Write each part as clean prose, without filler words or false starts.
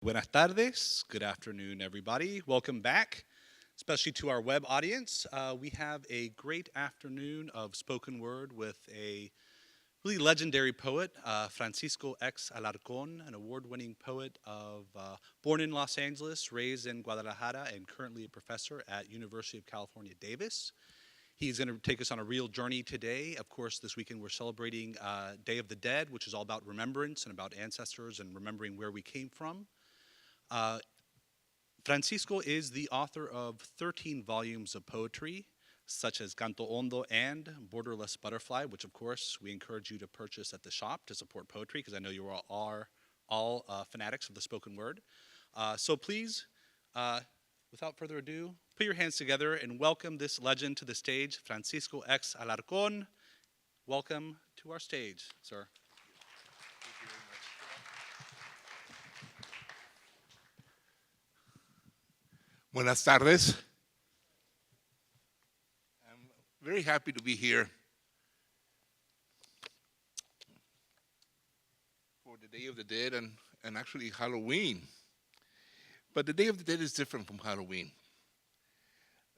Buenas tardes. Good afternoon, everybody. Welcome back, especially to our web audience. We have a great afternoon of spoken word with a really legendary poet, Francisco X. Alarcón, an award-winning poet born in Los Angeles, raised in Guadalajara, and currently a professor at University of California, Davis. He's going to take us on a real journey today. Of course, this weekend we're celebrating Day of the Dead, which is all about remembrance and about ancestors and remembering where we came from. Uh, Francisco is the author of 13 volumes of poetry, such as Canto Hondo and Borderless Butterfly, which of course we encourage you to purchase at the shop to support poetry, because I know you all are fanatics of the spoken word. So please, without further ado, put your hands together and welcome this legend to the stage, Francisco X. Alarcón. Welcome to our stage, sir. Buenas tardes. I'm very happy to be here for the Day of the Dead and actually Halloween. But the Day of the Dead is different from Halloween.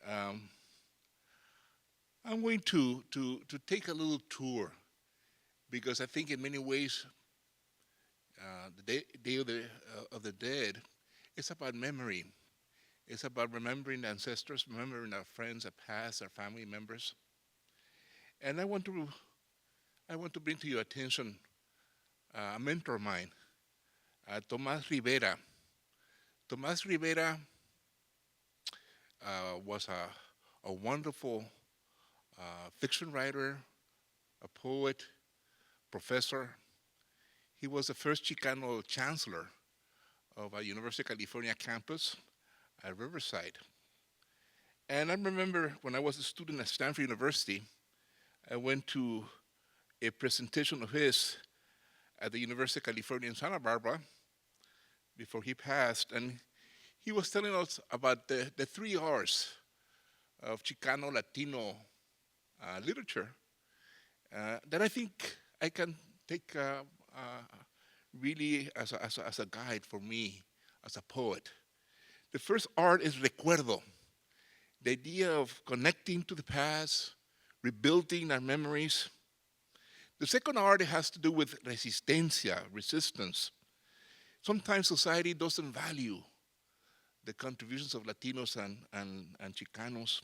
I'm going to take a little tour because I think in many ways the Day of the Dead is about memory. It's about remembering ancestors, remembering our friends, our past, our family members. And I want to bring to your attention a mentor of mine, Tomás Rivera. Tomás Rivera was a wonderful fiction writer, a poet, professor. He was the first Chicano chancellor of a University of California campus at Riverside. And I remember when I was a student at Stanford University, I went to a presentation of his at the University of California in Santa Barbara before he passed, and he was telling us about the 3 R's of Chicano Latino literature that I think I can take really as a guide for me as a poet. The first R is recuerdo, the idea of connecting to the past, rebuilding our memories. The second R has to do with resistencia, resistance. Sometimes society doesn't value the contributions of Latinos and Chicanos,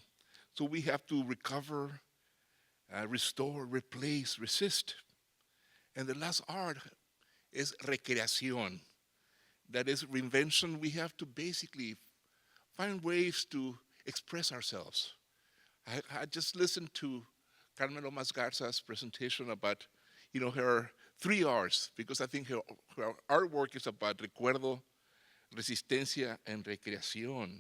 so we have to recover, restore, replace, resist. And the last R is recreación. That is reinvention. We have to basically find ways to express ourselves. I just listened to Carmen Lomas Garza's presentation about, her 3 R's, because I think her artwork is about recuerdo, resistencia, and recreación.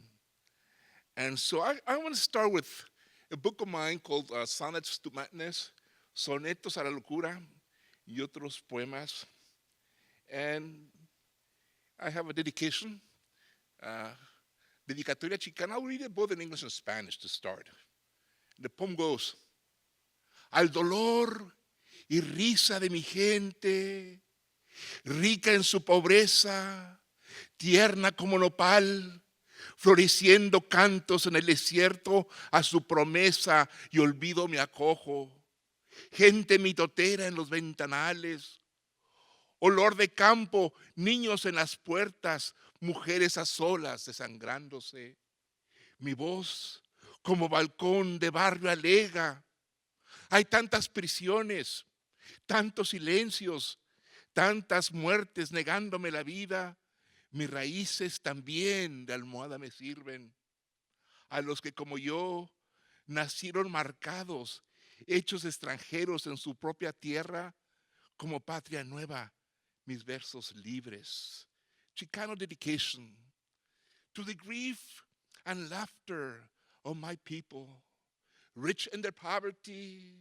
And so I want to start with a book of mine called Sonnets to Madness, Sonetos a la Locura, y otros poemas. And I have a dedication, Dedicatoria Chicana. I'll read it both in English and Spanish to start. The poem goes, al dolor y risa de mi gente, rica en su pobreza, tierna como nopal, floreciendo cantos en el desierto, a su promesa y olvido me acojo. Gente mitotera en los ventanales, olor de campo, niños en las puertas, mujeres a solas desangrándose. Mi voz como balcón de barrio alega. Hay tantas prisiones, tantos silencios, tantas muertes negándome la vida. Mis raíces también de almohada me sirven. A los que como yo nacieron marcados, hechos extranjeros en su propia tierra, como patria nueva, mis versos libres. Chicano dedication to the grief and laughter of my people, rich in their poverty,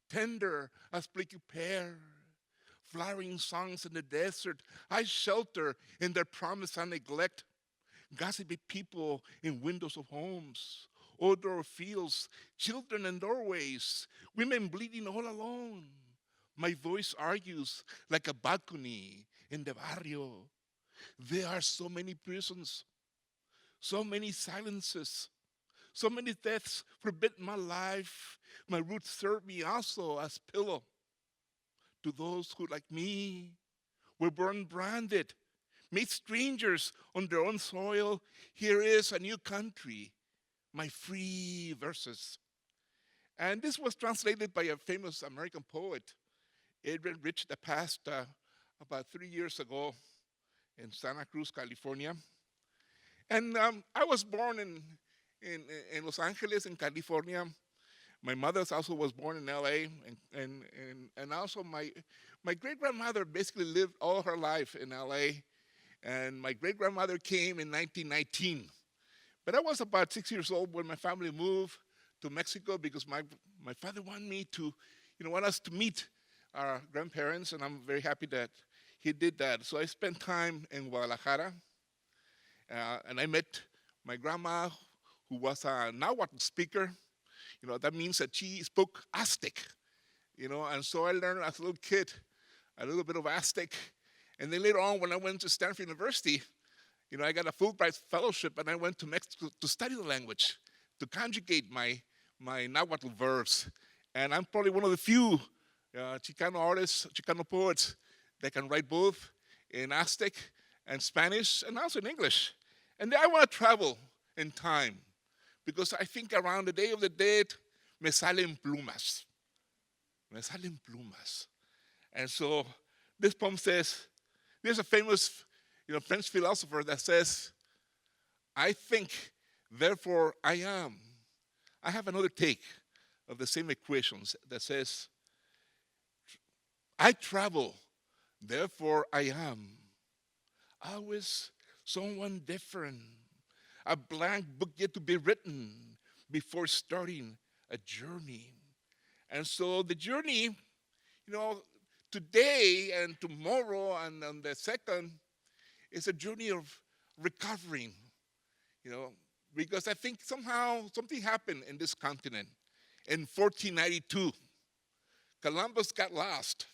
tender as prickly pear, flowering songs in the desert, I shelter in their promise and neglect, gossipy people in windows of homes, odor of fields, children in doorways, women bleeding all alone. My voice argues like a balcony in the barrio. There are so many prisons, so many silences, so many deaths forbid my life. My roots serve me also as pillow to those who, like me, were born branded, made strangers on their own soil. Here is a new country, my free verses. And this was translated by a famous American poet, Adrian Rich, that passed about 3 years ago in Santa Cruz, California. And I was born in Los Angeles, in California. My mother also was born in LA, and also my great-grandmother basically lived all her life in LA, and my great-grandmother came in 1919. But I was about 6 years old when my family moved to Mexico because my father wanted me to, want us to meet our grandparents, and I'm very happy that he did that. So I spent time in Guadalajara, and I met my grandma, who was a Nahuatl speaker. That means that she spoke Aztec, and so I learned as a little kid a little bit of Aztec. And then later on, when I went to Stanford University, I got a Fulbright fellowship, and I went to Mexico to study the language, to conjugate my Nahuatl verbs. And I'm probably one of the few Chicano artists, Chicano poets that can write both in Aztec and Spanish and also in English. And then I want to travel in time, because I think around the Day of the Dead, me salen plumas. Me salen plumas. And so this poem says, there's a famous French philosopher that says, I think, therefore I am. I have another take of the same equations that says, I travel, therefore I am. Always someone different. A blank book yet to be written before starting a journey. And so the journey, today and tomorrow and on the second, is a journey of recovering, because I think somehow something happened in this continent. In 1492, Columbus got lost,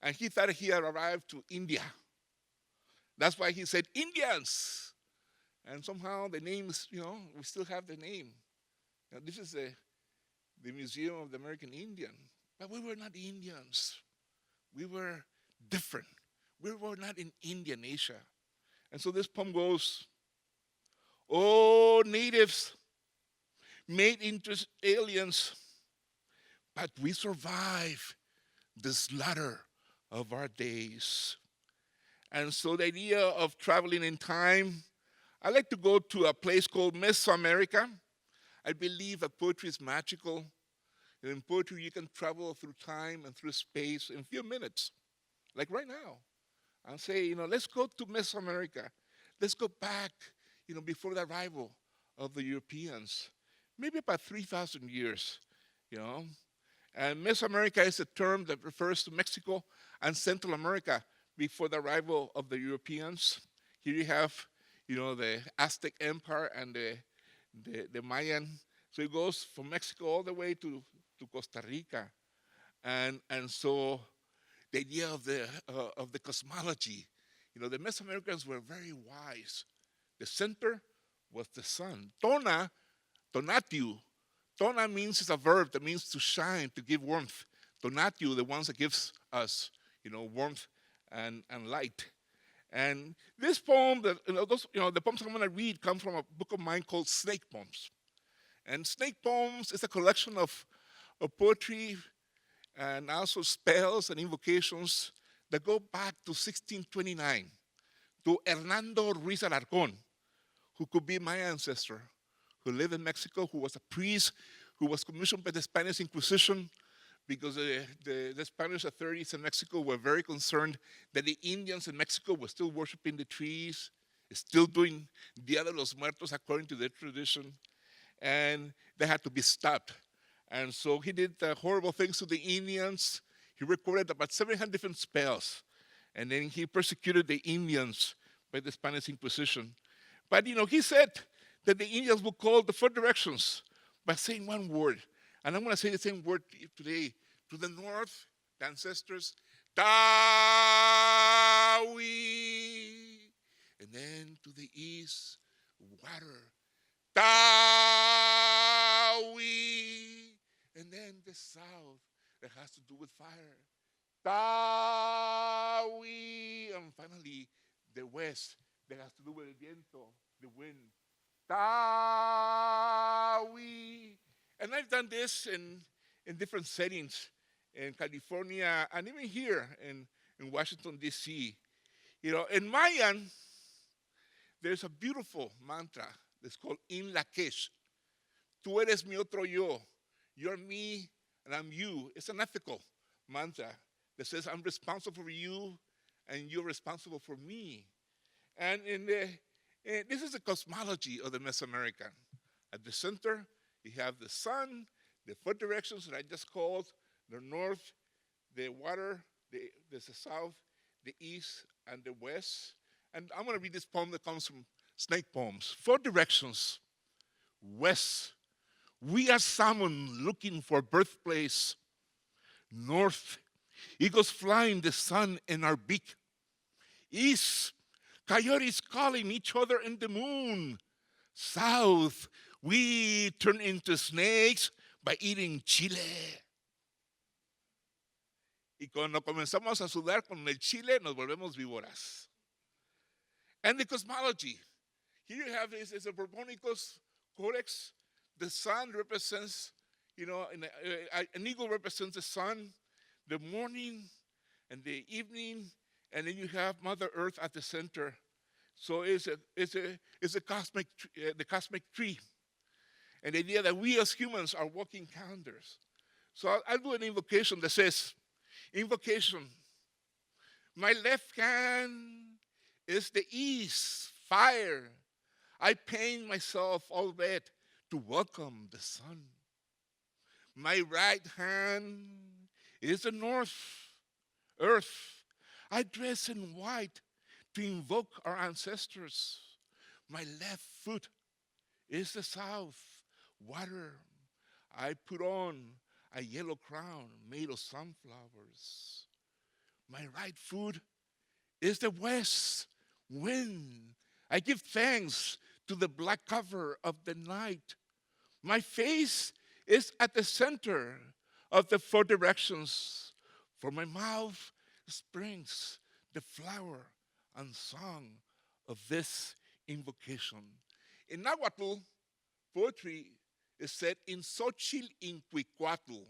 and he thought he had arrived to India. That's why he said Indians. And somehow the names, we still have the name. Now, this is the Museum of the American Indian. But we were not Indians. We were different. We were not in Indian Asia. And so this poem goes, oh, natives made into aliens, but we survive the slaughter of our days. And so the idea of traveling in time, I like to go to a place called Mesoamerica. I believe that poetry is magical. And in poetry, you can travel through time and through space in a few minutes, like right now. I'll say, let's go to Mesoamerica. Let's go back, before the arrival of the Europeans, maybe about 3,000 years, And Mesoamerica is a term that refers to Mexico and Central America before the arrival of the Europeans. Here you have the Aztec Empire and the Mayan. So it goes from Mexico all the way to Costa Rica. And so the idea of the cosmology, the Mesoamericans were very wise. The center was the sun. Tonatiu. Tona means, it's a verb that means to shine, to give warmth. Tonatiu, the ones that gives us, warmth and light. And this poem, the poems I'm going to read come from a book of mine called Snake Poems. And Snake Poems is a collection of poetry and also spells and invocations that go back to 1629, to Hernando Ruiz Alarcón, who could be my ancestor, who lived in Mexico, who was a priest, who was commissioned by the Spanish Inquisition, because the Spanish authorities in Mexico were very concerned that the Indians in Mexico were still worshiping the trees, still doing Dia de los Muertos according to their tradition, and they had to be stopped. And so he did horrible things to the Indians. He recorded about 700 different spells, and then he persecuted the Indians by the Spanish Inquisition. But he said that the Indians would call the 4 directions by saying one word. And I'm going to say the same word today. To the north, the ancestors, Tawi. And then to the east, water. Tawi. And then the south that has to do with fire. Tawi. And finally, the west that has to do with el viento, the wind. Tawi. And I've done this in different settings in California and even here in Washington, D.C. You know, in Mayan, there's a beautiful mantra that's called In Lakesh. Tú eres mi otro yo. You're me and I'm you. It's an ethical mantra that says I'm responsible for you and you're responsible for me. And this is the cosmology of the Mesoamerican. At the center, you have the sun, the 4 directions that I just called, the north, the water, the south, the east, and the west. And I'm going to read this poem that comes from Snake Poems. 4 directions. West. We are salmon looking for birthplace. North. Eagles flying the sun in our beak. East. Coyotes calling each other in the moon. South. We turn into snakes by eating chile. Y cuando comenzamos a sudar con el chile, nos volvemos víboras. And the cosmology. Here you have is a Borbonicus codex. The sun represents, you know, an eagle represents the sun, the morning and the evening, and then you have Mother Earth at the center. So it's the cosmic tree. And the idea that we as humans are walking calendars. So I'll do an invocation that says, invocation. My left hand is the east, fire. I paint myself all red to welcome the sun. My right hand is the north, earth. I dress in white to invoke our ancestors. My left foot is the south, water. I put on a yellow crown made of sunflowers. My right foot is the west, wind. I give thanks to the black cover of the night. My face is at the center of the 4 directions. For my mouth springs the flower and song of this invocation. In Nahuatl, poetry is said in Xochitl in Cuicuatl.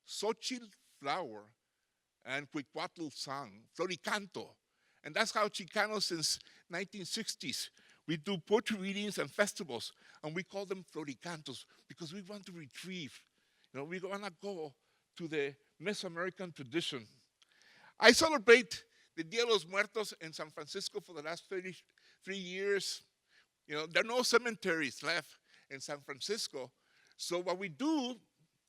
Xochitl, flower, and Cuicuatl song, floricanto. And that's how Chicano since 1960s. We do poetry readings and festivals, and we call them floricantos because we want to retrieve, we want to go to the Mesoamerican tradition. I celebrate the Dia de los Muertos in San Francisco for the last 33 years. There are no cemeteries left in San Francisco. So what we do,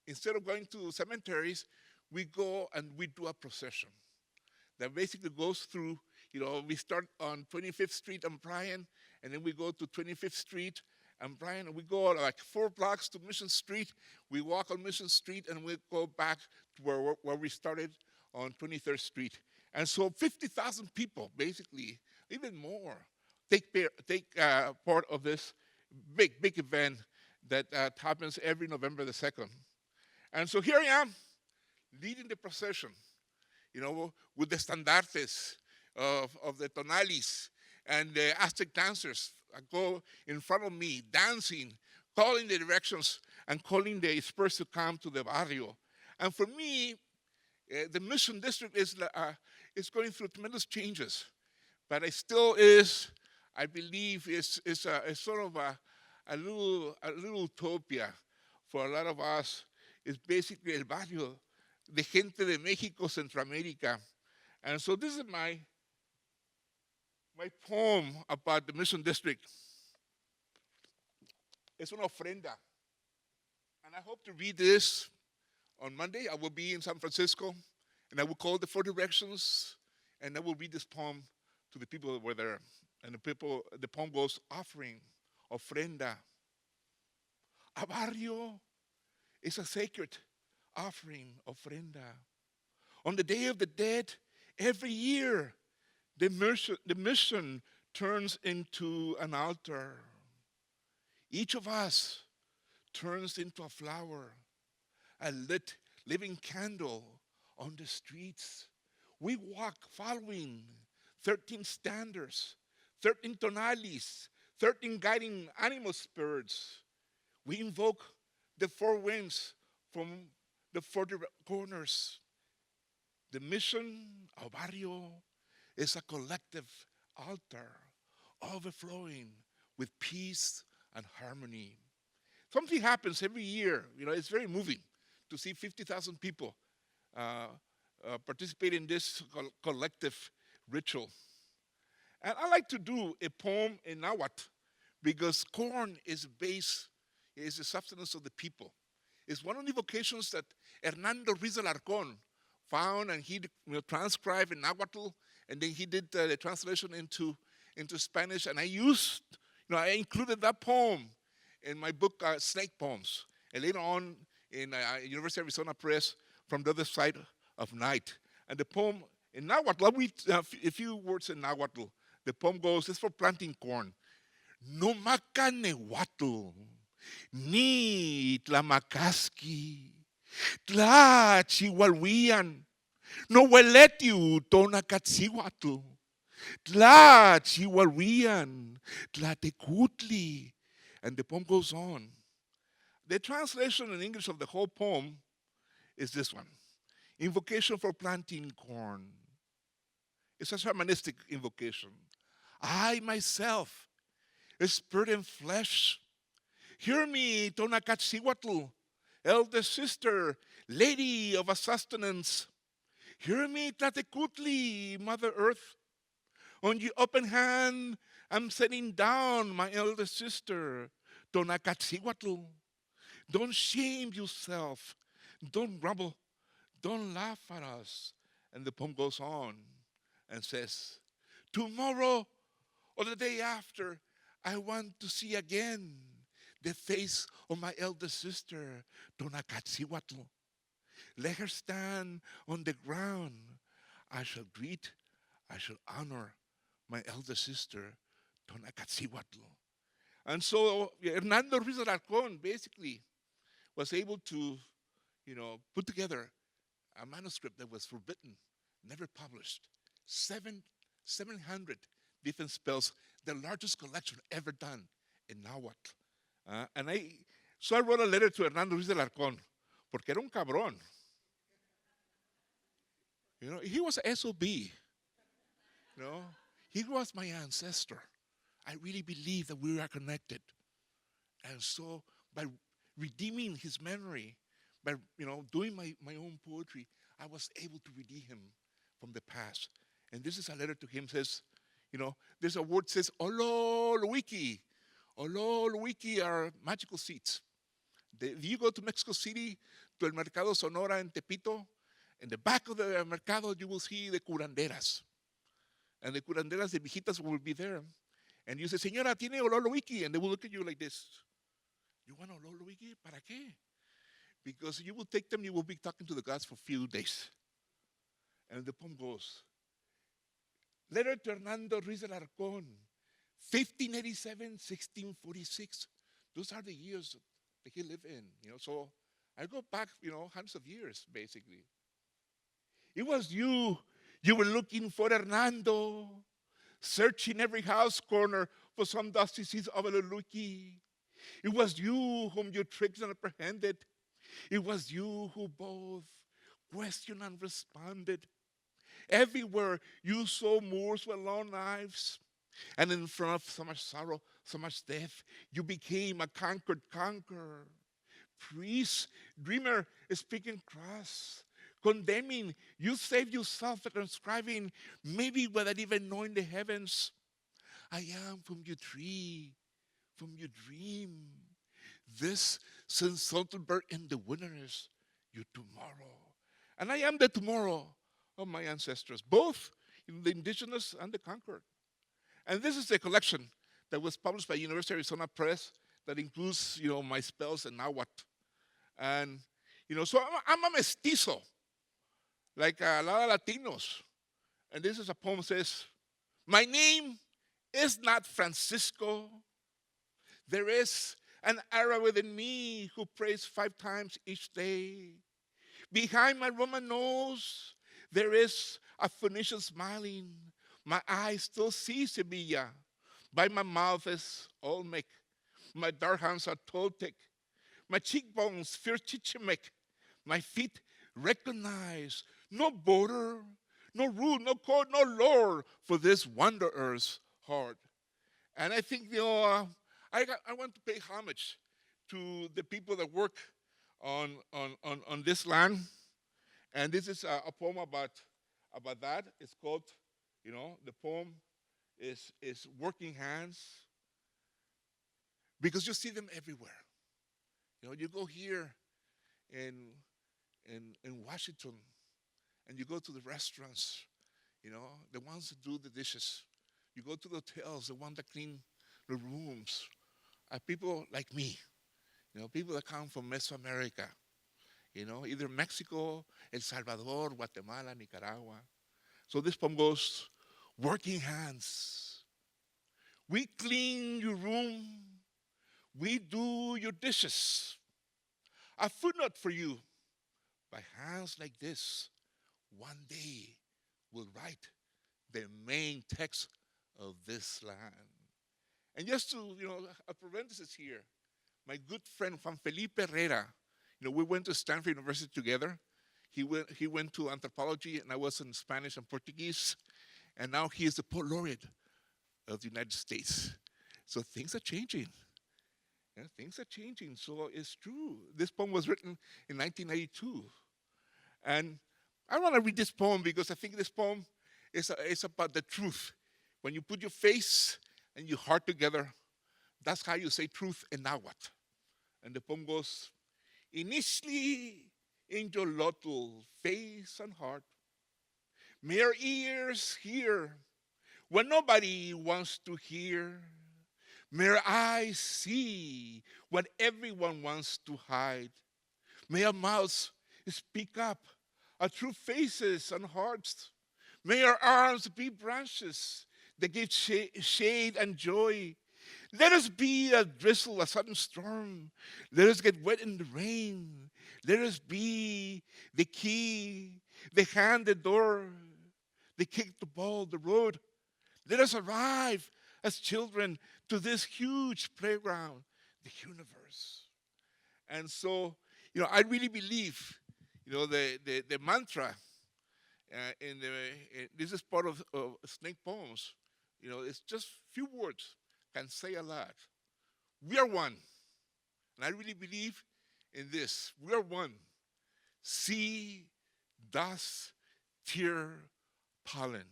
instead of going to cemeteries, we go and we do a procession that basically goes through, we start on 25th Street and Bryan, and then we go to 25th Street and Bryan, and we go like 4 blocks to Mission Street. We walk on Mission Street, and we go back to where we started on 23rd Street. And so 50,000 people, basically, even more, take part of this big event that happens every November the 2nd. And so here I am, leading the procession, with the standartes of the tonales and the Aztec dancers go in front of me, dancing, calling the directions, and calling the Spurs to come to the barrio. And for me, the Mission District is going through tremendous changes, but it still is, I believe, is sort of a little utopia for a lot of us. It's basically el barrio de gente de México, Centroamérica. And so this is my poem about the Mission District. It's una ofrenda. And I hope to read this on Monday. I will be in San Francisco, and I will call the 4 directions, and I will read this poem to the people that were there. And the poem goes, offering, ofrenda. A barrio is a sacred offering, ofrenda. On the Day of the Dead, every year, the mission turns into an altar. Each of us turns into a flower, a lit living candle on the streets. We walk following 13 standards, 13 tonales, 13 guiding animal spirits. We invoke the four winds from the four corners. The mission of Barrio is a collective altar overflowing with peace and harmony. Something happens every year. It's very moving to see 50,000 people participate in this collective ritual. And I like to do a poem in Nahuatl because corn is the substance of the people. It's one of the vocations that Hernando Ruiz Alarcón found, and he transcribed in Nahuatl, and then he did the translation into Spanish. And I included that poem in my book, Snake Poems. And later on in University of Arizona Press, From the Other Side of Night. And the poem in Nahuatl, a few words in Nahuatl. The poem goes, it's for planting corn. No maca nehuatl, ni tlamacasqui, tla chihuahuian, no hueletiu tonacatzihuatl, tla chihuahuian, tla tecutli. And the poem goes on. The translation in English of the whole poem is this one. Invocation for planting corn. It's a shamanistic invocation. I myself, a spirit and flesh, hear me, Tonacatzihuatl, elder sister, lady of a sustenance. Hear me, Tlatecutli, Mother Earth. On your open hand, I'm setting down my elder sister, Tonacatzihuatl. Don't shame yourself. Don't grumble. Don't laugh at us. And the poem goes on and says, tomorrow or the day after, I want to see again the face of my elder sister, Tonacatzihuatl. Let her stand on the ground. I shall greet, I shall honor my elder sister, Tonacatzihuatl. And so Hernando Ruiz Alarcón basically was able to, put together a manuscript that was forbidden, never published. 700 different spells, the largest collection ever done in Nahuatl. So I wrote a letter to Hernando Ruiz Alarcón, porque era un cabrón. He was a SOB. He was my ancestor. I really believe that we are connected. And so by redeeming his memory, by doing my own poetry, I was able to redeem him from the past. And this is a letter to him. Says, there's a word says Ololuiki. Ololuiki are magical seeds. If you go to Mexico City, to El Mercado Sonora in Tepito, in the back of the mercado, you will see the curanderas. And the curanderas, the viejitas will be there. And you say, señora, ¿tiene Ololuiki? And they will look at you like this. You want Ololuiki? ¿Para qué? Because you will take them, you will be talking to the gods for a few days. And the poem goes, letter to Hernando Ruiz Alarcón, 1587, 1646. Those are the years that he lived in. So I go back, hundreds of years, basically. It was you were looking for Hernando, searching every house corner for some dusty seeds of Ololuiki. It was you whom you tricked and apprehended. It was you who both questioned and responded. Everywhere you saw Moors with long knives. And in front of so much sorrow, so much death, you became a conquered conqueror. Priest, dreamer, speaking cross, condemning, you saved yourself by transcribing, maybe without even knowing the heavens. I am from your tree, from your dream. This insulted bird in the wilderness, your tomorrow. And I am the tomorrow of my ancestors, both the indigenous and the conquered. And this is a collection that was published by University of Arizona Press that includes, my spells and Nahuatl. And, so I'm a mestizo, like a lot of Latinos. And this is a poem that says, my name is not Francisco. There is an Arab within me who prays 5 times each day. Behind my Roman nose, there is a Phoenician smiling. My eyes still see Sevilla. By my mouth is Olmec. My dark hands are Toltec. My cheekbones fear Chichimec. My feet recognize no border, no rule, no code, no law for this wanderer's heart. And I think, I want to pay homage to the people that work on this land. And this is a poem about that. It's called, the poem is Working Hands, because you see them everywhere. You go here in Washington, and you go to the restaurants, the ones that do the dishes. You go to the hotels, the ones that clean the rooms, are people like me, people that come from Mesoamerica, either Mexico, El Salvador, Guatemala, Nicaragua. So this poem goes, working hands. We clean your room, we do your dishes. A footnote for you, by hands like this, one day will write the main text of this land. And just to, a parenthesis here, my good friend Juan Felipe Herrera, we went to Stanford University together. He went to anthropology, and I was in Spanish and Portuguese, and now he is the poet laureate of the United States. So things are changing. Yeah, things are changing. So it's true. This poem was written in 1992. And I want to read this poem because I think this poem is about the truth. When you put your face and your heart together, that's how you say truth in Nahuatl. And the poem goes, initially in your Yolotl, face and heart, may our ears hear what nobody wants to hear. May our eyes see what everyone wants to hide. May our mouths speak up our true faces and hearts. May our arms be branches that give shade and joy. Let us be a drizzle, a sudden storm. Let us get wet in the rain. Let us be the key, the hand, the door, the kick, the ball, the road. Let us arrive as children to this huge playground, the universe. And so, I really believe, the mantra this is part of Snake Poems. It's just few words can say a lot. We are one. And I really believe in this. We are one. Sea, dust, tear, pollen.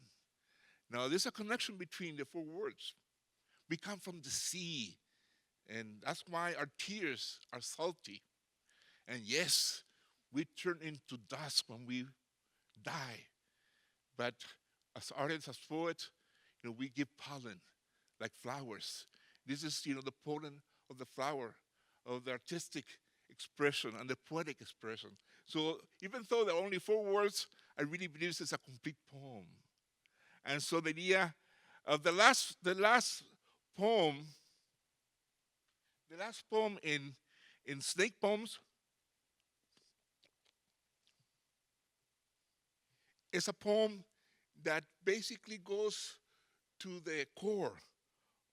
Now, there's a connection between the 4 words. We come from the sea, and that's why our tears are salty. And yes, we turn into dust when we die. But as artists, as poets, we give pollen like flowers. This is, the pollen of the flower, of the artistic expression and the poetic expression. So even though there are only 4 words, I really believe this is a complete poem. And so the idea of the last poem, in Snake Poems, is a poem that basically goes to the core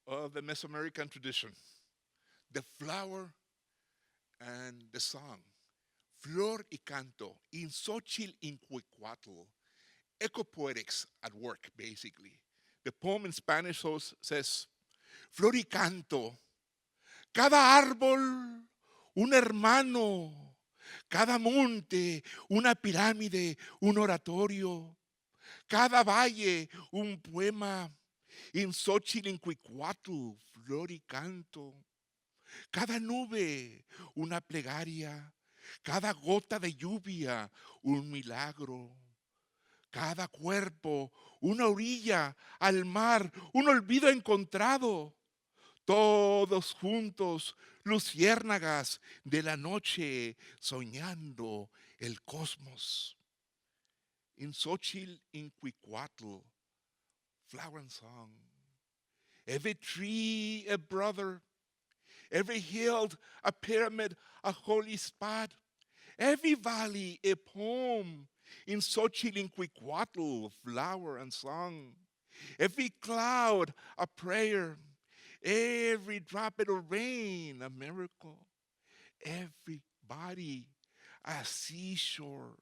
of the Mesoamerican tradition, the flower and the song. Flor y canto, in Xochitl in Cuicuatl, ecopoetics at work, basically. The poem in Spanish says, flor y canto, cada árbol un hermano, cada monte una pirámide, un oratorio, cada valle un poema, in Xochitl in Cuicuatl, flor y canto, cada nube una plegaria, cada gota de lluvia un milagro. Cada cuerpo, una orilla al mar, un olvido encontrado. Todos juntos, luciérnagas de la noche, soñando el cosmos. In Xochitl, in Cuicuatl, flower and song. every tree a brother, every hill a pyramid, a holy spot, every valley a poem in Xochitl, flower and song, every cloud a prayer, every droplet of rain a miracle, every body a seashore,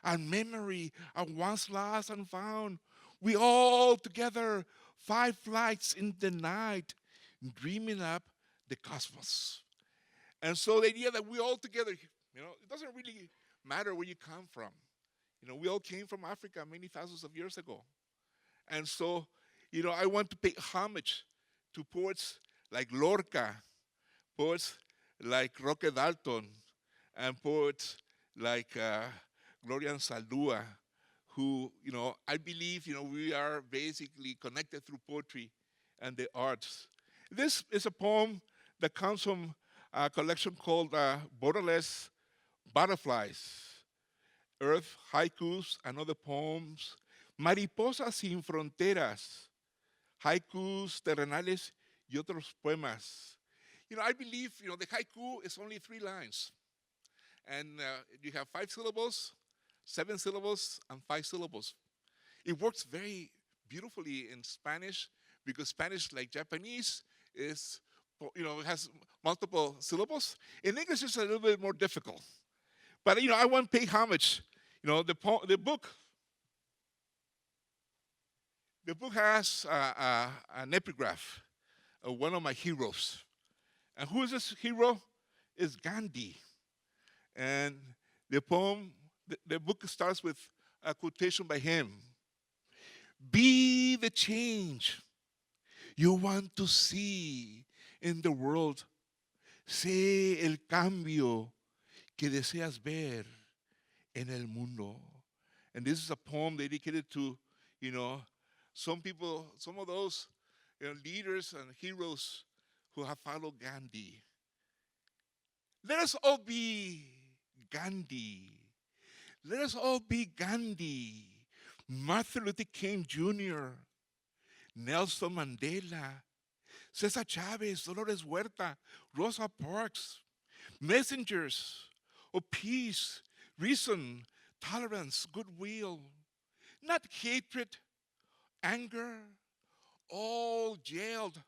and memory a once lost and found. We all together, 5 flights in the night, dreaming up the cosmos. And so the idea that we all together, it doesn't really matter where you come from. We all came from Africa many thousands of years ago. And so, I want to pay homage to poets like Lorca, poets like Roque Dalton, and poets like Gloria Saldúa, who, I believe, we are basically connected through poetry and the arts. This is a poem that comes from a collection called Borderless Butterflies, Earth, Haikus, and other poems, Mariposas sin fronteras, haikus terrenales y otros poemas. I believe, the haiku is only 3 lines. And you have 5 syllables, 7 syllables, and 5 syllables. It works very beautifully in Spanish because Spanish, like Japanese, is, has multiple syllables. In English, it's a little bit more difficult. But, I want to pay homage. The book has an epigraph of one of my heroes. And who is this hero? It's Gandhi. And the poem, the book starts with a quotation by him. Be the change you want to see in the world. Sé el cambio que deseas ver en el mundo. And this is a poem dedicated to, some people, some of those leaders and heroes who have followed Gandhi. Let us all be Gandhi. Let us all be Gandhi. Martin Luther King Jr., Nelson Mandela, Cesar Chavez, Dolores Huerta, Rosa Parks, messengers of peace, reason, tolerance, goodwill, not hatred, anger, all jailed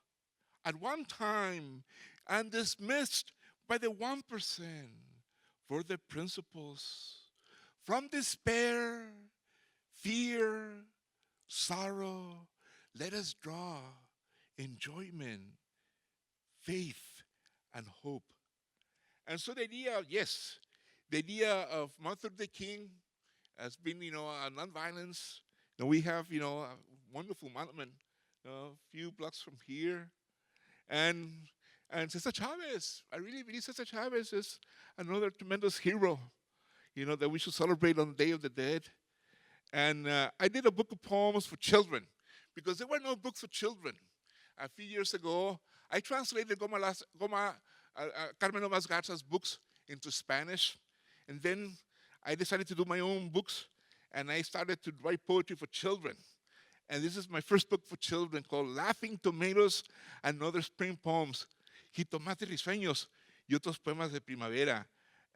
at one time and dismissed by the 1% for their principles. From despair, fear, sorrow, let us draw enjoyment, faith, and hope. And so the idea, the idea of Martin Luther King has been, nonviolence. We have, a wonderful monument a few blocks from here. And Cesar Chavez, I really believe Cesar Chavez is another tremendous hero, that we should celebrate on the Day of the Dead. And I did a book of poems for children because there were no books for children. A few years ago, I translated Carmen Lomas Garza's books into Spanish. And then I decided to do my own books, and I started to write poetry for children. And this is my first book for children called Laughing Tomatoes and Other Spring Poems, Jitomates Risueños y Otros Poemas de Primavera.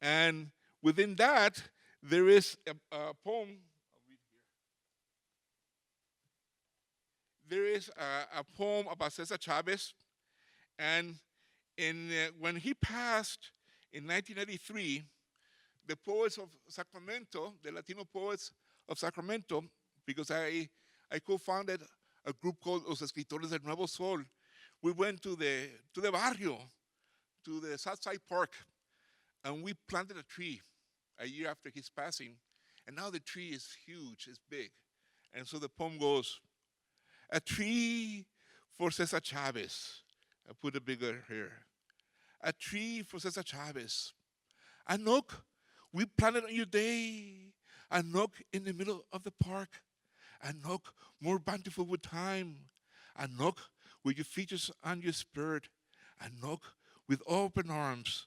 And within that, there is a poem. I'll read here. There is a poem about Cesar Chavez. And when he passed in 1983, the poets of Sacramento, the Latino poets of Sacramento, because I co-founded a group called Los Escritores del Nuevo Sol. We went to the barrio, to the Southside Park, and we planted a tree a year after his passing. And now the tree is huge, it's big. And so the poem goes, a tree for Cesar Chavez. I put it bigger here. A tree for Cesar Chavez. An oak we planted on your day. An oak in the middle of the park. An oak more bountiful with time. An oak with your features and your spirit. An oak with open arms.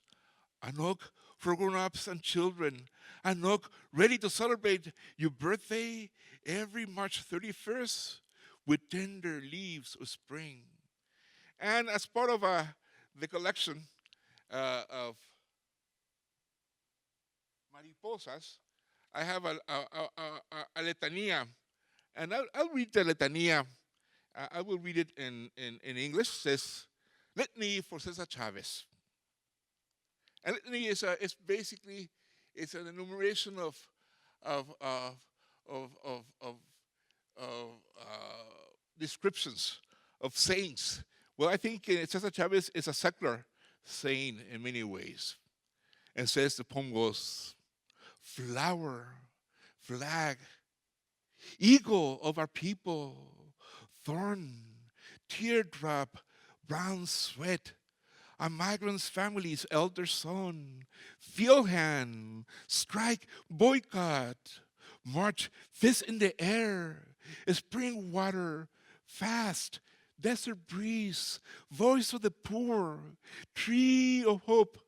An oak for grown-ups and children. An oak ready to celebrate your birthday every March 31st with tender leaves of spring. And as part of the collection of mariposas, I have a litania. And I'll read the litania. I will read it in English. It says, Litany for Cesar Chavez. And litany is basically, it's an enumeration of, of, of, of, of, of descriptions of saints. Well, I think Cesar Chavez is a secular saint in many ways. And says, the poem goes, flower, flag, eagle of our people, thorn, teardrop, brown sweat, a migrant's family's elder son, field hand, strike, boycott, march, fist in the air, spring water, fast, desert breeze, voice of the poor, tree of hope,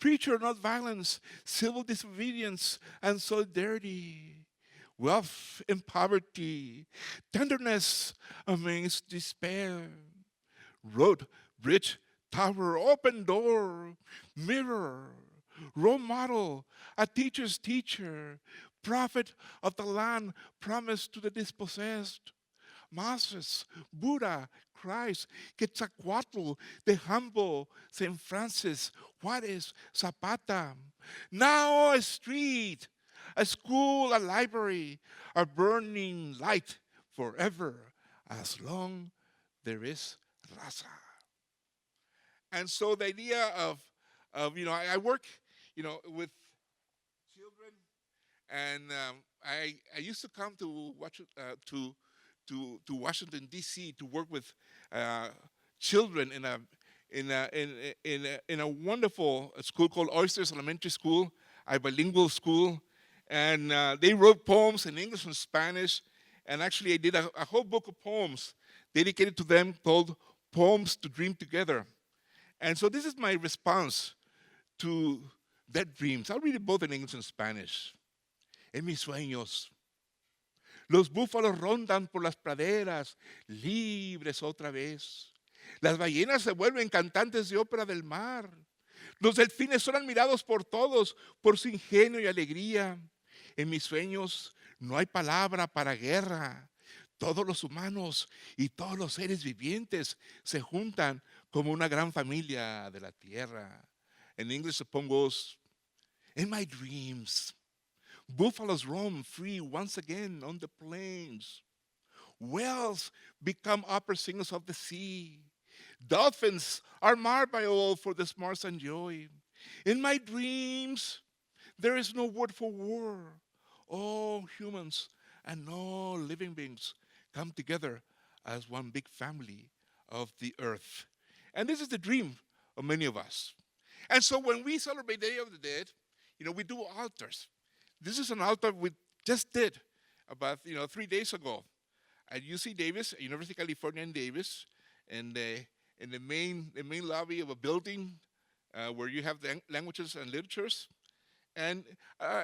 preacher not violence, civil disobedience and solidarity, wealth in poverty, tenderness amidst despair, road, bridge, tower, open door, mirror, role model, a teacher's teacher, prophet of the land promised to the dispossessed, Moses, Buddha, Christ, Quetzalcoatl, the humble, St. Francis, Juarez, Zapata. Now a street, a school, a library, a burning light forever, as long there is raza. And so the idea of I work, with children, and I used to come to Washington D.C. to work with children in a wonderful school called Oysters Elementary School, a bilingual school, and they wrote poems in English and Spanish, and actually I did a whole book of poems dedicated to them called Poems to Dream Together. And so this is my response to their dreams. I'll read it both in English and Spanish. En mis sueños, los búfalos rondan por las praderas, libres otra vez. Las ballenas se vuelven cantantes de ópera del mar. Los delfines son admirados por todos, por su ingenio y alegría. En mis sueños no hay palabra para guerra. Todos los humanos y todos los seres vivientes se juntan como una gran familia de la tierra. In English, the poem goes, in my dreams, buffaloes roam free once again on the plains. Whales become opera singers of the sea. Dolphins are marble for the smarts and joy. In my dreams, there is no word for war. All humans and all living beings come together as one big family of the earth. And this is the dream of many of us. And so when we celebrate Day of the Dead, we do altars. This is an altar we just did about 3 days ago at UC Davis, University of California in Davis, in the main lobby of a building where you have the languages and literatures. And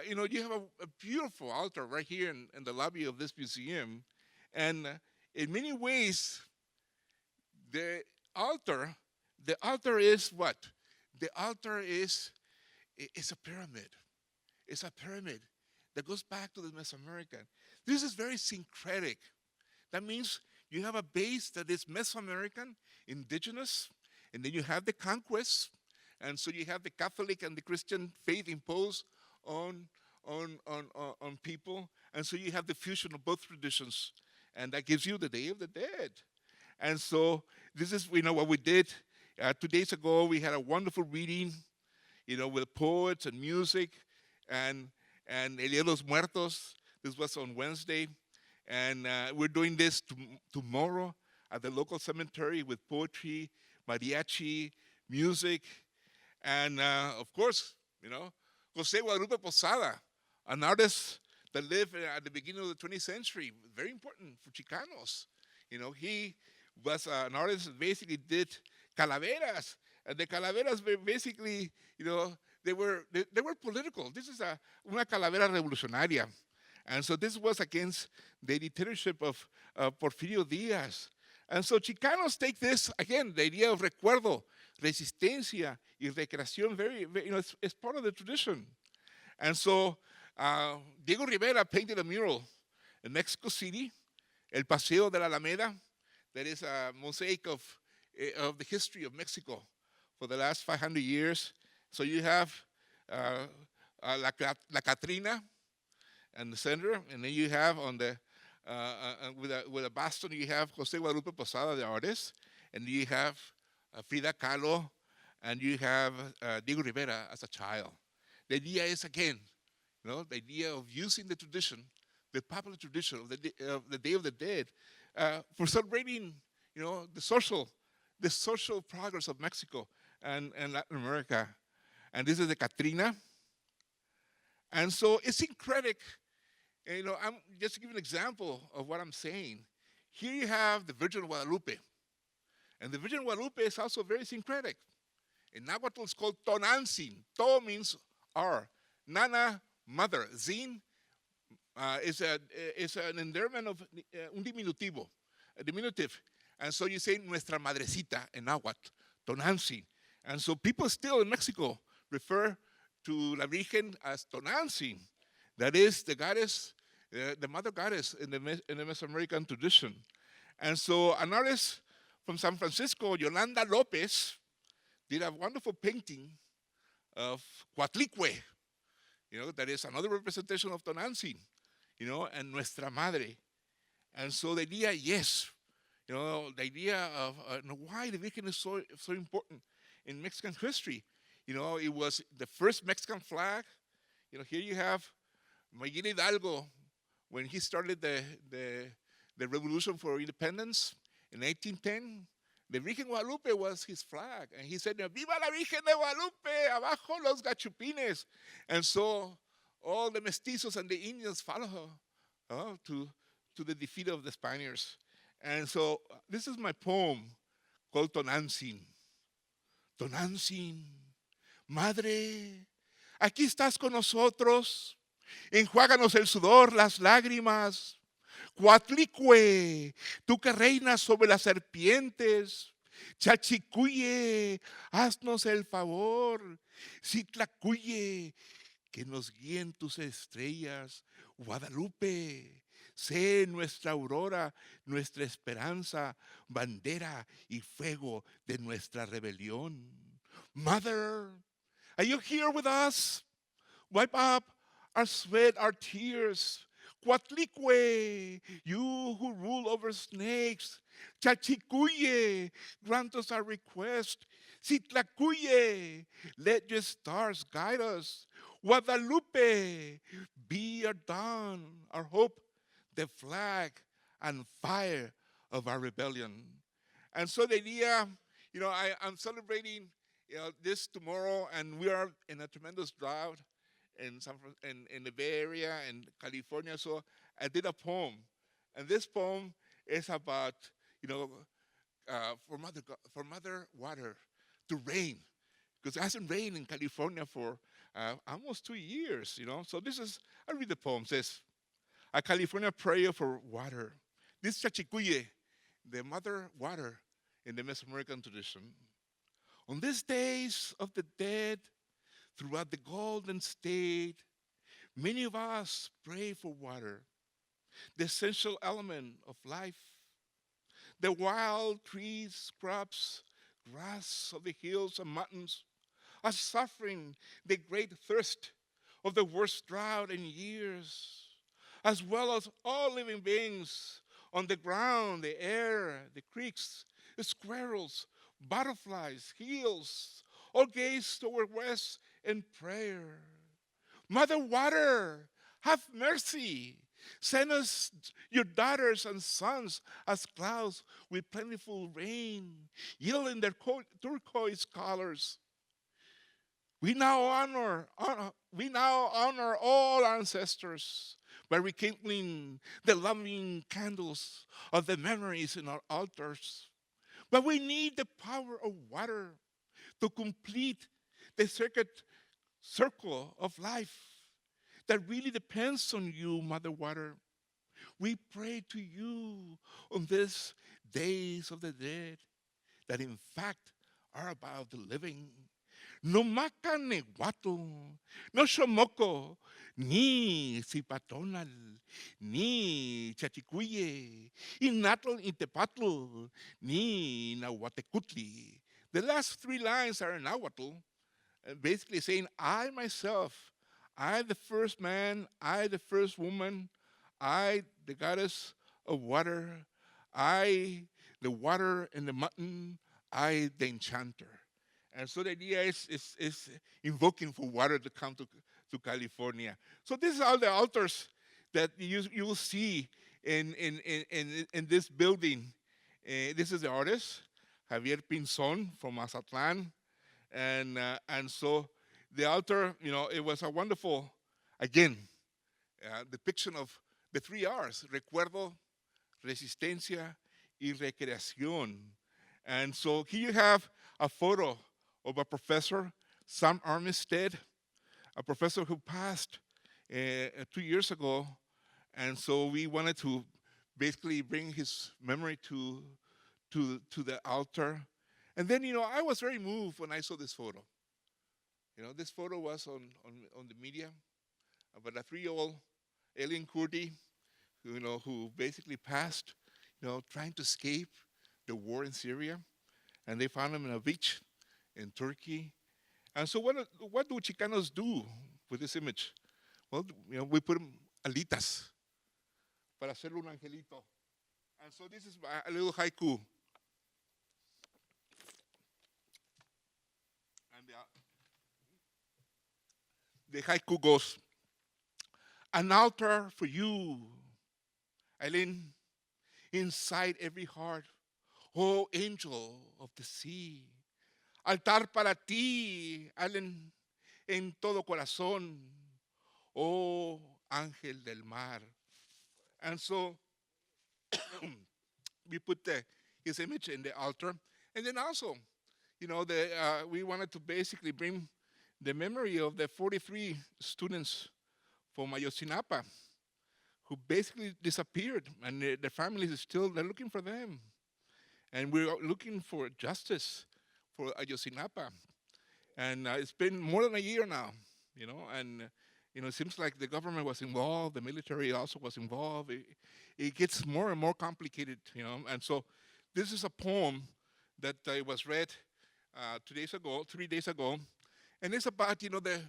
you have a beautiful altar right here in the lobby of this museum. And in many ways, the altar is what? The altar is a pyramid. It's a pyramid that goes back to the Mesoamerican. This is very syncretic. That means you have a base that is Mesoamerican, indigenous, and then you have the conquest, and so you have the Catholic and the Christian faith imposed on people, and so you have the fusion of both traditions, and that gives you the Day of the Dead. And so this is what we did 2 days ago. We had a wonderful reading, with poets and music, and El Día de los Muertos. This was on Wednesday, and we're doing this tomorrow at the local cemetery with poetry, mariachi, music, and of course, Jose Guadalupe Posada, an artist that lived at the beginning of the 20th century, very important for Chicanos. He was an artist that basically did Calaveras, and the Calaveras were basically, they were political. This is una calavera revolucionaria. And so this was against the dictatorship of Porfirio Diaz. And so Chicanos take this, again, the idea of recuerdo, resistencia, y recreación, very it's part of the tradition. And so Diego Rivera painted a mural in Mexico City, El Paseo de la Alameda, that is a mosaic of the history of Mexico for the last 500 years. So you have La Catrina in the center, and then you have on the with a baston, you have Jose Guadalupe Posada, the artist, and you have Frida Kahlo, and you have Diego Rivera as a child. The idea is, again, the idea of using the tradition, the popular tradition of the Day of the Dead, for celebrating, the social progress of Mexico and Latin America. And this is the Catrina. And so it's syncretic. I'm just to give an example of what I'm saying. Here you have the Virgin Guadalupe. And the Virgin Guadalupe is also very syncretic. In Nahuatl, it's called Tonantzin. To means R. Nana, mother. Zin is an endearment of un diminutivo, a diminutive. And so you say nuestra madrecita in Nahuatl, Tonantzin. And so people still in Mexico refer to La Virgen as Tonantzin. That is the goddess, the mother goddess in the Mesoamerican tradition. And so an artist from San Francisco, Yolanda Lopez, did a wonderful painting of Coatlicue. That is another representation of Tonantzin, and Nuestra Madre. And so the idea, yes, the idea of why the Virgin is so important in Mexican history. It was the first Mexican flag. Here you have Miguel Hidalgo when he started the revolution for independence in 1810. The Virgen Guadalupe was his flag, and he said, "Viva la Virgen de Guadalupe, abajo los gachupines." And so all the mestizos and the Indians follow her to the defeat of the Spaniards. And so this is my poem called Tonantzin. Tonantzin, madre, aquí estás con nosotros, enjuáganos el sudor, las lágrimas. Coatlicue, tú que reinas sobre las serpientes. Chachicuye, haznos el favor. Citlacuye, que nos guíen tus estrellas. Guadalupe, sé nuestra aurora, nuestra esperanza, bandera y fuego de nuestra rebelión. Mother, are you here with us? Wipe up our sweat, our tears. Coatlicue, you who rule over snakes. Chachicuye, grant us our request. Citlacuye, let your stars guide us. Guadalupe, be our dawn, our hope, the flag and fire of our rebellion. And so the idea, I'm celebrating this tomorrow, and we are in a tremendous drought in the Bay Area and California. So I did a poem, and this poem is about for mother water to rain, because it hasn't rained in California for almost 2 years. So I read the poem. It says, a California prayer for water. This Chachicuye, the mother water in the Mesoamerican tradition. On these days of the dead, throughout the Golden State, many of us pray for water, the essential element of life. The wild trees, crops, grass of the hills and mountains are suffering the great thirst of the worst drought in years, as well as all living beings on the ground, the air, the creeks, the squirrels, butterflies, hills, all gaze toward west in prayer. Mother water, have mercy. Send us your daughters and sons as clouds with plentiful rain, yielding their turquoise colors. We now honor all our ancestors by rekindling the loving candles of the memories in our altars. But we need the power of water to complete the circle of life that really depends on you, Mother Water. We pray to you on this days of the dead, that in fact are about the living. No maca nehuatl, no xomoco, ni zipatonal, ni chachicuye, inatl intepatl, ni nahuatecutli. The last three lines are in Nahuatl, basically saying, I myself, I the first man, I the first woman, I the goddess of water, I the water and the mutton, I the enchanter. And so the idea is invoking for water to come to California. So this is all the altars that you will see in this building. This is the artist, Javier Pinzon from Mazatlan. And so the altar, it was a wonderful, again, depiction of the three R's: recuerdo, resistencia, y recreación. And so here you have a photo of a professor, Sam Armistead, a professor who passed 2 years ago. And so we wanted to basically bring his memory to the altar. And then, I was very moved when I saw this photo. This photo was on the media about a 3-year-old alien Kurdi, who basically passed, trying to escape the war in Syria. And they found him in a beach in Turkey. And so what do Chicanos do with this image? Well, we put him alitas para hacerle un angelito. And so this is a little haiku. And the haiku goes, an altar for you, Eileen, inside every heart, oh angel of the sea. Altar para ti, Allen, en todo corazón, oh ángel del mar. And so we put his image in the altar. And then also, we wanted to basically bring the memory of the 43 students from Ayotzinapa who basically disappeared, and their families they're looking for them. And we're looking for justice for Ayotzinapa. And it's been more than a year now, and it seems like the government was involved, the military also was involved. It gets more and more complicated, And so this is a poem that was read 3 days ago, and it's about, the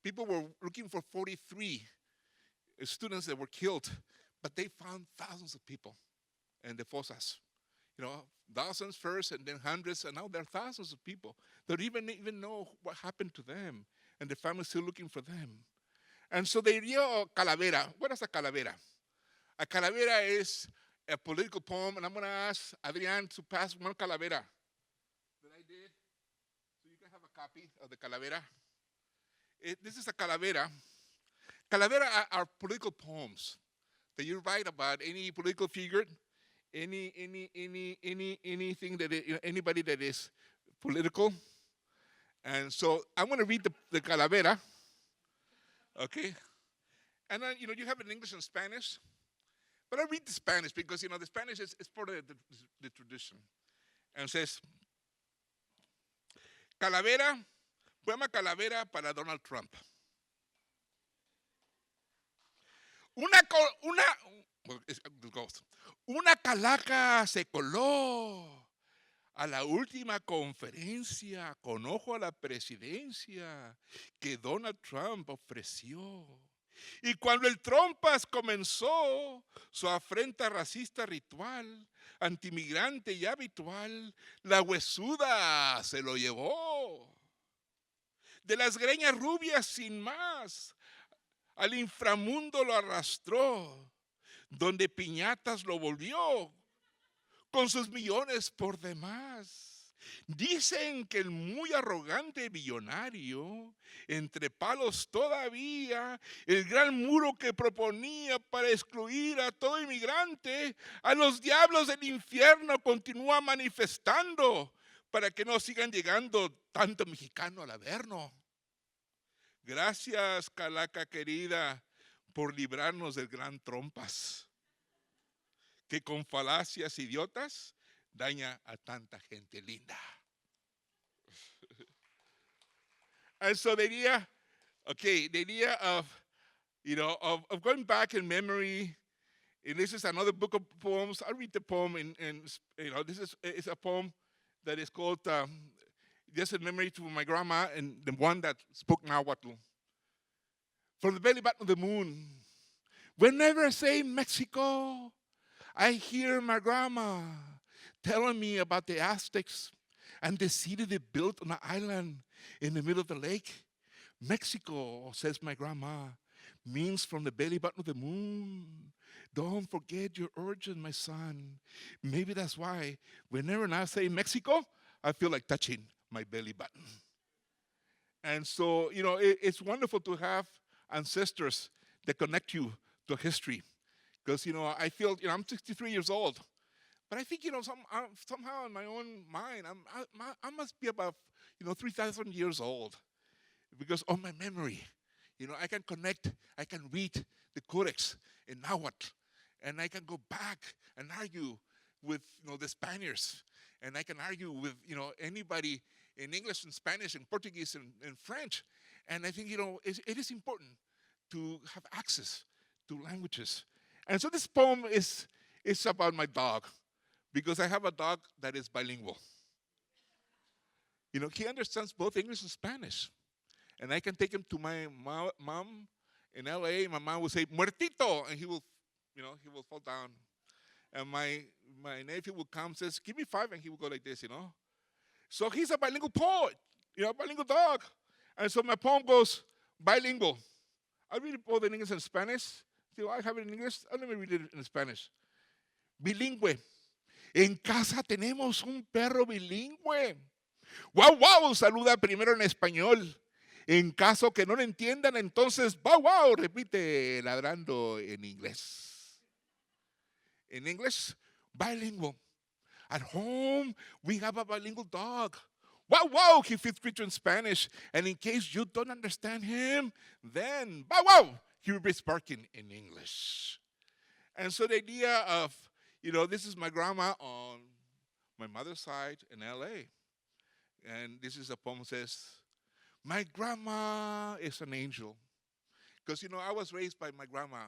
people were looking for 43 students that were killed, but they found thousands of people in the fosas. Thousands first, and then hundreds, and now there are thousands of people that even know what happened to them, and the family's still looking for them. And so they dio calavera. What is a calavera? A calavera is a political poem, and I'm going to ask Adrian to pass one calavera that I did, so you can have a copy of the calavera. This is a calavera. Calavera are political poems that you write about any political figure, anything that anybody that is political. And so I'm going to read the calavera, okay? And then you have it in English and Spanish, but I read the Spanish because the Spanish is part of the tradition. And it says, Calavera, poema Calavera para Donald Trump. Una calaca se coló a la última conferencia con ojo a la presidencia que Donald Trump ofreció. Y cuando el Trompas comenzó su afrenta racista ritual, antimigrante y habitual, la huesuda se lo llevó. De las greñas rubias sin más, al inframundo lo arrastró, donde piñatas lo volvió, con sus millones por demás. Dicen que el muy arrogante billonario, entre palos todavía, el gran muro que proponía para excluir a todo inmigrante, a los diablos del infierno continúa manifestando para que no sigan llegando tanto mexicano al Averno. Gracias, Calaca querida, por librarnos del gran Trompas. que con falacias idiotas daña a tanta gente linda. And so the idea, the idea of, of going back in memory, and this is another book of poems. I'll read the poem, and this is a poem that is called Just in Memory to My Grandma, and the one that spoke Nahuatl. From the belly button of the moon, whenever I say Mexico, I hear my grandma telling me about the Aztecs and the city they built on an island in the middle of the lake. Mexico, says my grandma, means from the belly button of the moon. Don't forget your origin, my son. Maybe that's why whenever I say Mexico, I feel like touching my belly button. And so, it's wonderful to have ancestors that connect you to history. Because, I feel, I'm 63 years old. But I think, somehow in my own mind, I must be about, 3,000 years old. Because of my memory, I can connect, I can read the codex in Nahuatl. And I can go back and argue with, the Spaniards. And I can argue with, anybody in English and Spanish and Portuguese and French. And I think, it is important to have access to languages. And so this poem is about my dog, because I have a dog that is bilingual. He understands both English and Spanish. And I can take him to my mom in LA. My mom will say, Muertito, and he will fall down. And my nephew will come and says, give me 5, and he will go like this, So he's a bilingual poet, a bilingual dog. And so my poem goes bilingual. I read it both in English and Spanish. So I have it in English. Let me read it in Spanish. Bilingüe. En casa tenemos un perro bilingüe. Wow, wow, saluda primero en español. En caso que no lo entiendan, entonces, wow, wow, repite ladrando en inglés. In English, bilingual. At home, we have a bilingual dog. Wow, wow, he fifth creature in Spanish. And in case you don't understand him, then, wow, wow, he will be speaking in English. And so the idea of, this is my grandma on my mother's side in LA. And this is a poem that says, my grandma is an angel. Because, I was raised by my grandma.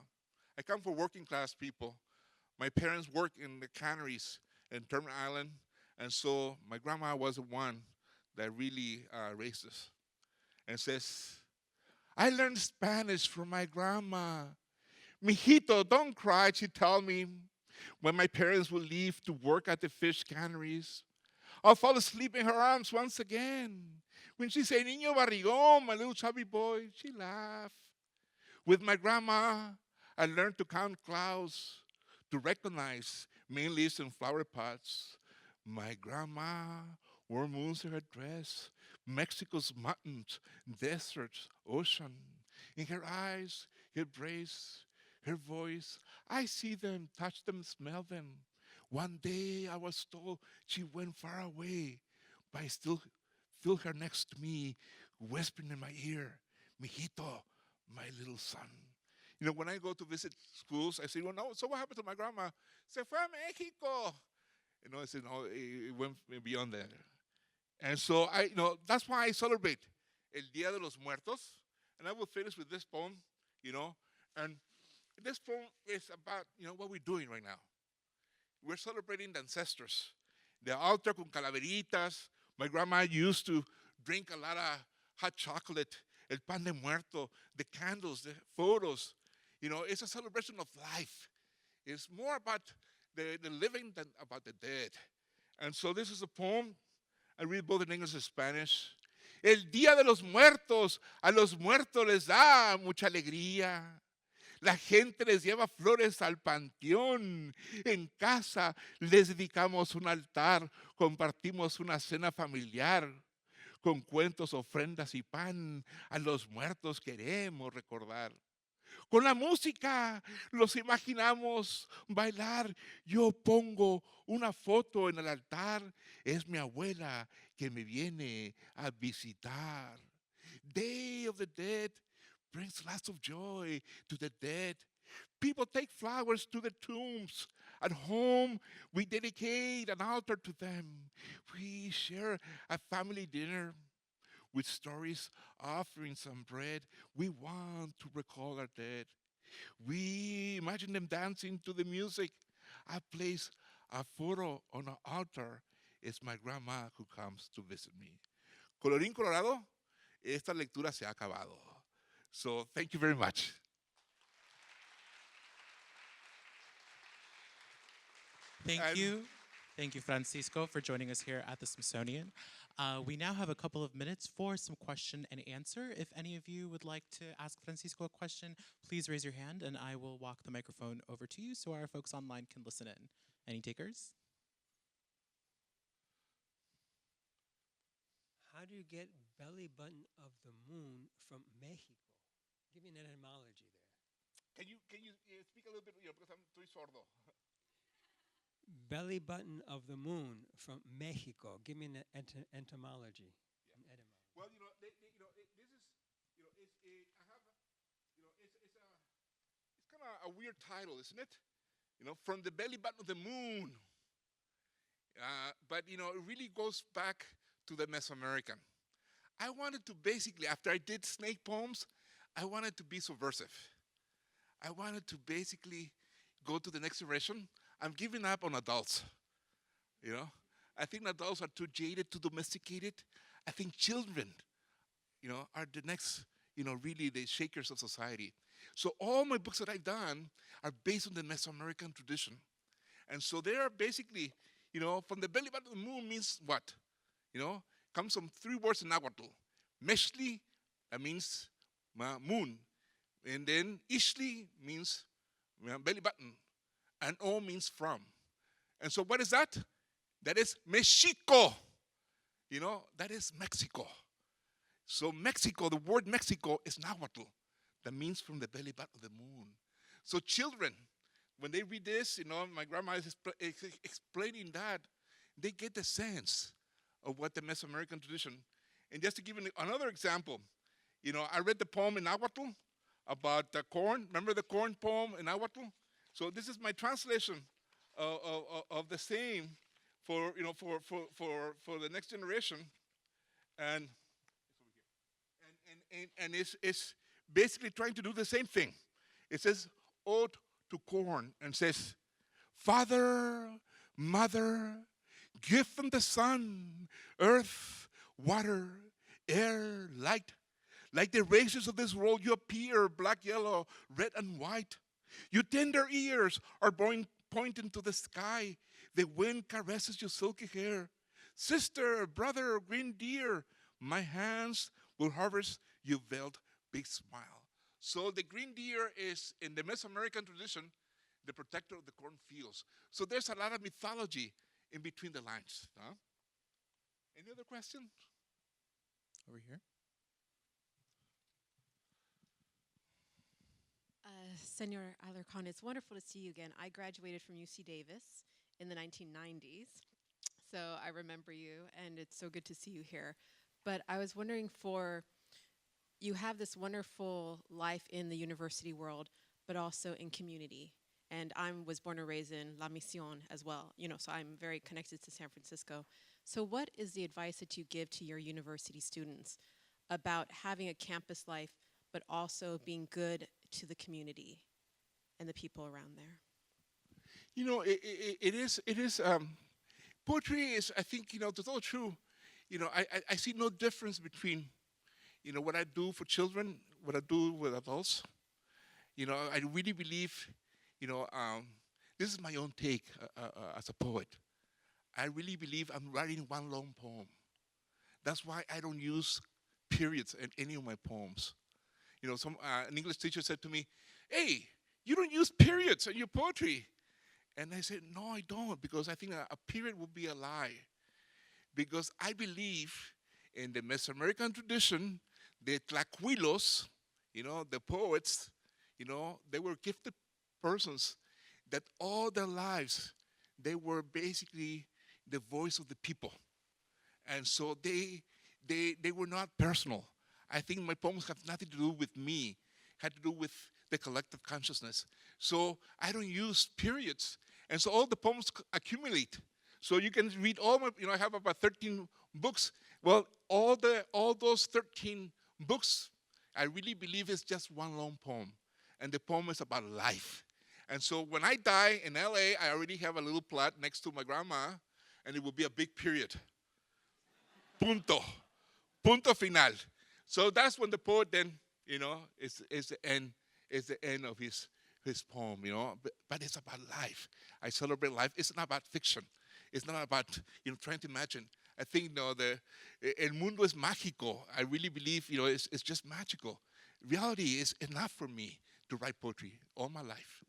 I come from working class people. My parents worked in the canneries in Terminal Island. And so my grandma was the one that really raised us. And says, I learned Spanish from my grandma. Mijito, don't cry, she told me. When my parents would leave to work at the fish canneries, I'll fall asleep in her arms once again. When she said, Niño Barrigón, my little chubby boy, she laughed. With my grandma, I learned to count clouds, to recognize main leaves and flower pots. My grandma wore moons in her dress, Mexico's mountains, deserts, ocean. In her eyes, her brace, her voice, I see them, touch them, smell them. One day I was told she went far away, but I still feel her next to me, whispering in my ear, Mijito, my little son. When I go to visit schools, I say, well, no, so what happened to my grandma? Se fue a Mexico. I said, no, it went beyond that. And so that's why I celebrate El Día de los Muertos. And I will finish with this poem, and this poem is about, what we're doing right now. We're celebrating the ancestors. The altar con calaveritas. My grandma used to drink a lot of hot chocolate, el pan de muerto, the candles, the photos. It's a celebration of life. It's more about the living than about the dead. And so this is a poem. I read both in English and Spanish. El Día de los Muertos, a los muertos les da mucha alegría. La gente les lleva flores al panteón. En casa les dedicamos un altar, compartimos una cena familiar. Con cuentos, ofrendas y pan, a los muertos queremos recordar. Con la música los imaginamos bailar. Yo pongo una foto en el altar. Es mi abuela que me viene a visitar. Day of the Dead brings lots of joy to the dead. People take flowers to the tombs. At home, we dedicate an altar to them. We share a family dinner with stories, offering some bread. We want to recall our dead. We imagine them dancing to the music. I place a photo on an altar. It's my grandma who comes to visit me. Colorín colorado, esta lectura se ha acabado. So thank you very much. Thank you. Thank you, Francisco, for joining us here at the Smithsonian. We now have a couple of minutes for some question and answer. If any of you would like to ask Francisco a question, please raise your hand and I will walk the microphone over to you so our folks online can listen in. Any takers? How do you get belly button of the moon from Mexico? Give me an etymology there. Can you speak a little bit, because I'm too sordo. Belly button of the moon from Mexico. Give me an etymology. Yeah. An etymology. Well, this is, I have, it's kind of a weird title, isn't it? From the belly button of the moon. But, it really goes back to the Mesoamerican. I wanted to basically, after I did snake poems, I wanted to be subversive. I wanted to basically go to the next generation. I'm giving up on adults, I think adults are too jaded, too domesticated. I think children, are the next, really the shakers of society. So all my books that I've done are based on the Mesoamerican tradition. And so they are basically, from the belly button of the moon means what? Comes from three words in Nahuatl. Meshli, that means moon. And then Ishli means belly button. And O means from. And so what is that? That is Mexico. That is Mexico. So Mexico, the word Mexico is Nahuatl. That means from the belly button of the moon. So children, when they read this, my grandma is explaining that, they get the sense of what the Mesoamerican tradition. And just to give you another example, I read the poem in Nahuatl about the corn. Remember the corn poem in Nahuatl? So this is my translation of the same for the next generation, and it's basically trying to do the same thing. It says ode to corn and says, Father, Mother, give from the sun, earth, water, air, light. Like the races of this world, you appear black, yellow, red, and white. Your tender ears are pointing to the sky. The wind caresses your silky hair. Sister, brother, green deer, my hands will harvest your veiled big smile. So the green deer is, in the Mesoamerican tradition, the protector of the cornfields. So there's a lot of mythology in between the lines. Huh? Any other question? Over here. Senor Alarcón, it's wonderful to see you again. I graduated from UC Davis in the 1990s, so I remember you, and it's so good to see you here. But I was wondering, you have this wonderful life in the university world, but also in community. And I was born and raised in La Misión as well, so I'm very connected to San Francisco. So what is the advice that you give to your university students about having a campus life, but also being good to the community and the people around there? It is, poetry is, I think, to tell the truth, I see no difference between, what I do for children, what I do with adults. I really believe, this is my own take as a poet. I really believe I'm writing one long poem. That's why I don't use periods in any of my poems. An English teacher said to me, hey, you don't use periods in your poetry. And I said, no, I don't, because I think a period would be a lie. Because I believe in the Mesoamerican tradition, the Tlacuilos, the poets, they were gifted persons that all their lives, they were basically the voice of the people. And so they were not personal. I think my poems have nothing to do with me, had to do with the collective consciousness. So I don't use periods. And so all the poems accumulate. So you can read all my, I have about 13 books. Well, all those 13 books, I really believe it's just one long poem. And the poem is about life. And so when I die in LA, I already have a little plot next to my grandma, and it will be a big period. Punto. Punto final. So that's when the poet then, is the end of his poem, But it's about life. I celebrate life. It's not about fiction. It's not about, trying to imagine. I think, el mundo es mágico. I really believe, it's just magical. Reality is enough for me to write poetry all my life.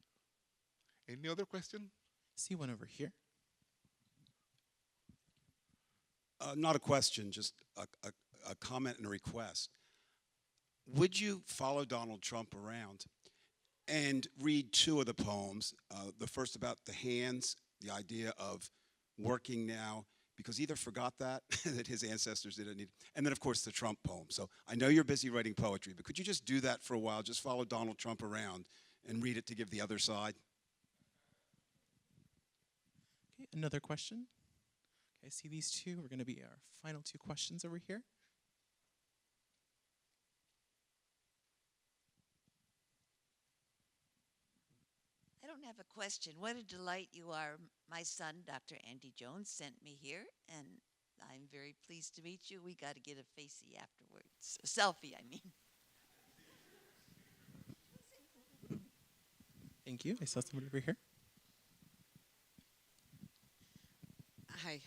Any other question? See one over here. Not a question, just a comment and a request. Would you follow Donald Trump around and read two of the poems? The first about the hands, the idea of working now, because he either forgot that his ancestors didn't need, and then of course the Trump poem. So I know you're busy writing poetry, but could you just do that for a while? Just follow Donald Trump around and read it to give the other side. Okay, another question. Okay, I see these two. We're going to be our final two questions over here. I don't have a question. What a delight you are. My son, Dr. Andy Jones, sent me here, and I'm very pleased to meet you. We got to get a facey afterwards. A selfie, I mean. Thank you. I saw someone over here. Hi.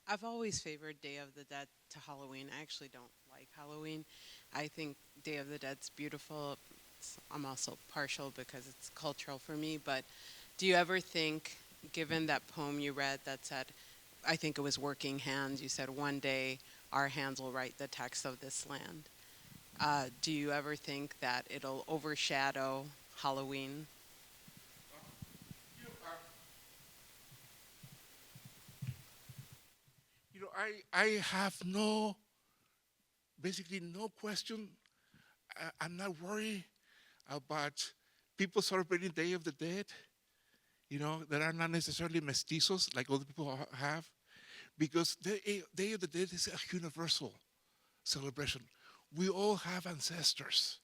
I've always favored Day of the Dead to Halloween. I actually don't like Halloween. I think Day of the Dead's beautiful. I'm also partial because it's cultural for me, but do you ever think, given that poem you read that said, I think it was Working Hands, you said one day our hands will write the text of this land. Do you ever think that it'll overshadow Halloween? I have basically no question. I'm not worried about people celebrating Day of the Dead, that are not necessarily mestizos like other people have, because the Day of the Dead is a universal celebration. We all have ancestors.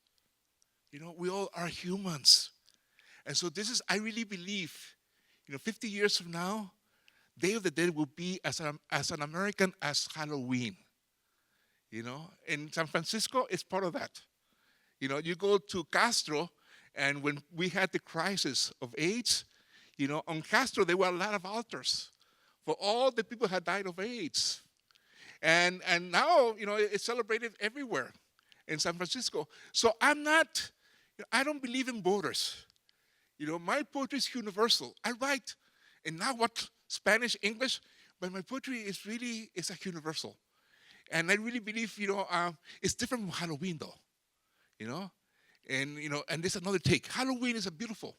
We all are humans. And so I really believe, 50 years from now, Day of the Dead will be as an American as Halloween. In San Francisco, it's part of that. You go to Castro, and when we had the crisis of AIDS, on Castro, there were a lot of altars for all the people who had died of AIDS. And now, it's celebrated everywhere in San Francisco. So I don't believe in borders. My poetry is universal. I write in Nahuatl, Spanish, English, but my poetry is a universal. And I really believe, it's different from Halloween, though. And there's another take. Halloween is a beautiful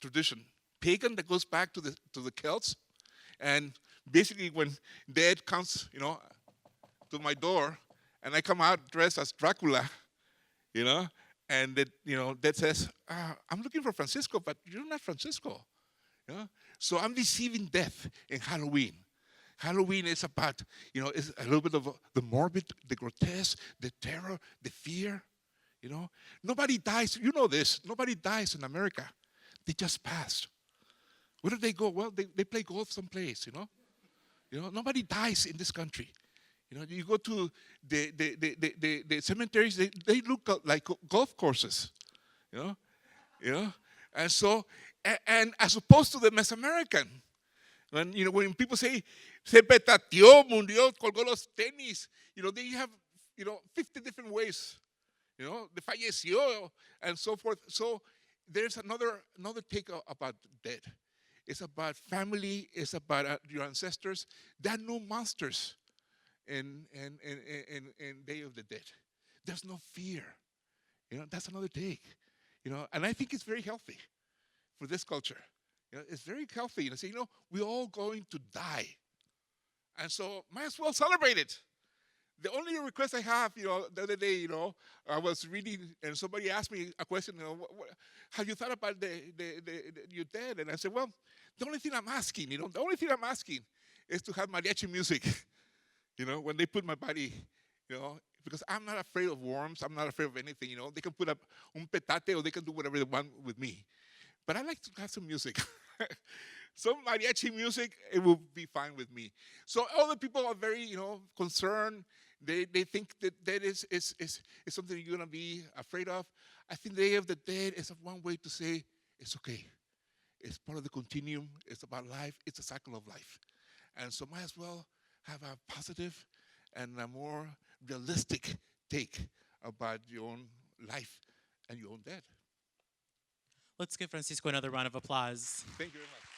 tradition, pagan, that goes back to the Celts. And basically, when Dead comes, to my door, and I come out dressed as Dracula, and Dead says, "I'm looking for Francisco, but you're not Francisco." So I'm deceiving death in Halloween. Halloween is about, it's a little bit of the morbid, the grotesque, the terror, the fear. Nobody dies. You know this. Nobody dies in America. They just passed. Where do they go? Well, they play golf someplace. Nobody dies in this country. You go to the cemeteries. They look like golf courses. And so, and as opposed to the Mesoamerican, when people say se petateó, murió, colgó los tenis, they have 50 different ways. De falleció, and so forth. So there's another take about dead. It's about family. It's about your ancestors. There are no monsters in Day of the Dead. There's no fear. That's another take. And I think it's very healthy for this culture. It's very healthy. Say, we're all going to die, and so might as well celebrate it. The only request I have, the other day, I was reading, and somebody asked me a question, have you thought about your dead? And I said, well, The only thing I'm asking, the only thing I'm asking is to have mariachi music, when they put my body, because I'm not afraid of worms. I'm not afraid of anything, They can put up un petate or they can do whatever they want with me. But I like to have some music. Some mariachi music, it will be fine with me. So other people are very, concerned. They think that is something you're going to be afraid of. I think the Day of the Dead is one way to say it's okay. It's part of the continuum. It's about life. It's a cycle of life. And so might as well have a positive and a more realistic take about your own life and your own death. Let's give Francisco another round of applause. Thank you very much.